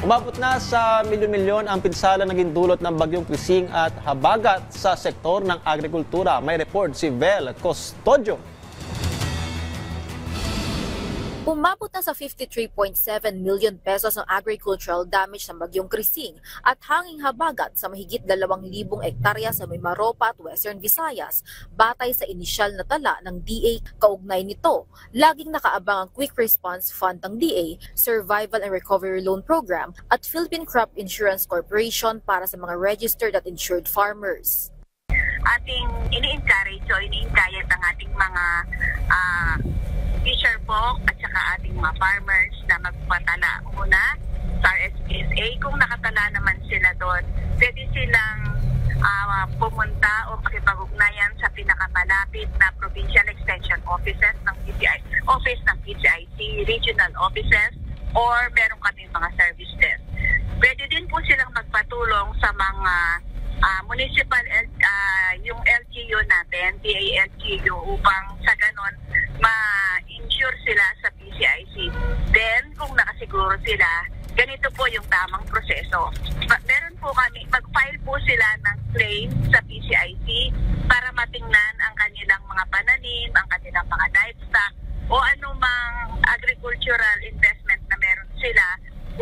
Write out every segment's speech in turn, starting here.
Umabot na sa milyon-milyon ang pinsala naging dulot ng bagyong Krising at habagat sa sektor ng agrikultura. May report si Vel Custodio. Umabot na sa 53.7 million pesos ang agricultural damage ng bagyong Krising at hanging habagat sa mahigit 2,000 ektarya sa Mimaropa at Western Visayas, batay sa inisyal na tala ng DA. Kaugnay nito, laging nakaabang ang Quick Response Fund ng DA, Survival and Recovery Loan Program at Philippine Crop Insurance Corporation para sa mga registered at insured farmers. Ating ini-encourage o ini-hikayat ang ating mga fisher folk at saka ating mga farmers na magpatala muna sa RSPSA. Kung nakatala naman sila doon, pwede silang pumunta o makipag-ugnayan sa pinakamalapit na provincial extension offices ng PCIC, regional offices, or meron kami mga service desk. Pwede din po silang magpatulong sa mga municipal, yung LGU natin, DA-LGU, upang sa ganon ma-insure sila sa PCIC. Then, kung nakasiguro sila, ganito po yung tamang proseso. Meron po kami, mag-file po sila ng claim sa PCIC para matingnan ang kanilang mga pananim, ang kanilang mga livestock, o anumang agricultural investment na meron sila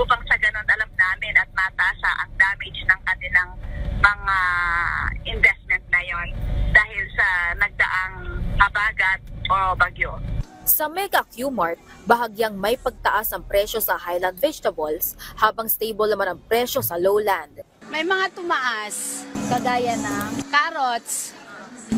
upang sa ganon alam namin at matasa ang damage ng kanilang mga investment na yon dahil sa nagdaang habagat o bagyo. Sa Mega Q-Mart, bahagyang may pagtaas ang presyo sa highland vegetables habang stable naman ang presyo sa lowland. May mga tumaas, kagaya ng carrots.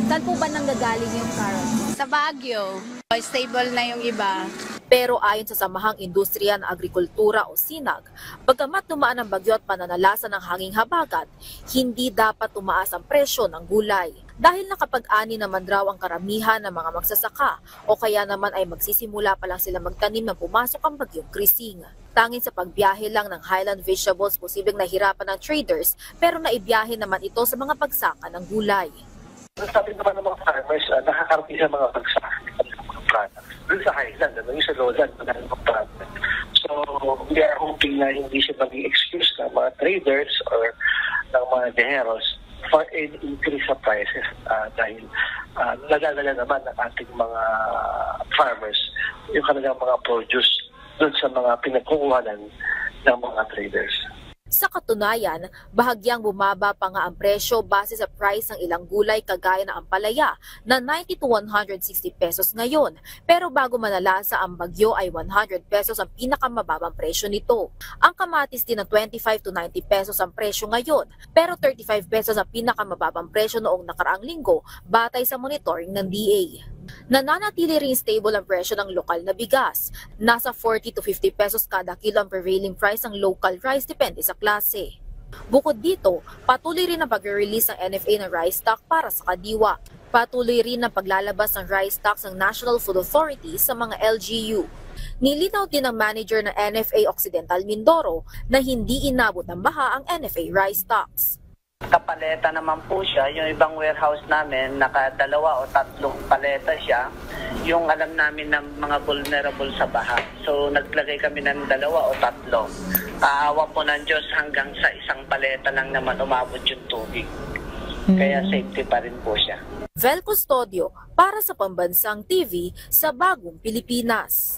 Saan po ba nanggagaling yung carrots? Sa Baguio, stable na yung iba. Pero ayon sa Samahang Industriya ng Agrikultura o SINAG, bagamat tumaan ang bagyo at pananalasa ng hanging habagat, hindi dapat tumaas ang presyo ng gulay. Dahil nakapag-ani naman raw ang karamihan ng mga magsasaka o kaya naman ay magsisimula pa lang sila magtanim nang pumasok ang bagyong Krising. Tanging sa pagbiyahe lang ng highland vegetables posibleng nahirapan ng traders pero naibiyahe naman ito sa mga pagsaka ng gulay. Sabi naman ng mga farmers, nakakarating sa mga pagsaka ng mga products. Doon sa highland, yung sa lowland, wala ng mga products. So, we are hoping na hindi siya maging excuse ng mga traders or ng mga deheros for an increase sa prices dahil nadadala naman ng ating mga farmers yung kanilang mga produce doon sa mga pinagkukuhanan ng mga traders. Sa katunayan, bahagyang bumaba pa nga ang presyo base sa price ng ilang gulay kagaya ng ampalaya na 90 to 160 pesos ngayon. Pero bago manalasa ang bagyo ay 100 pesos ang pinakamababang presyo nito. Ang kamatis din na 25 to 90 pesos ang presyo ngayon, pero 35 pesos ang pinakamababang presyo noong nakaraang linggo batay sa monitoring ng DA. Nananatili rin stable ang presyo ng lokal na bigas. Nasa 40 to 50 pesos kada kilo ang prevailing price ng local rice depende sa klase. Bukod dito, patuloy rin ang pag-release ng NFA ng rice stock para sa kadiwa. Patuloy rin ang paglalabas ng rice stocks ng National Food Authority sa mga LGU. Nilinaw din ng manager ng NFA Occidental Mindoro na hindi inabot ng baha ang NFA rice stocks. Kapaleta naman po siya, yung ibang warehouse namin, naka-2 o 3 paleta siya, yung alam namin ng mga vulnerable sa baha. So naglagay kami ng 2 o 3. Kaawa po ng Diyos hanggang sa isang paleta lang naman umabot yung tubig. Kaya safety pa rin po siya. Vel Custodio para sa Pambansang TV sa Bagong Pilipinas.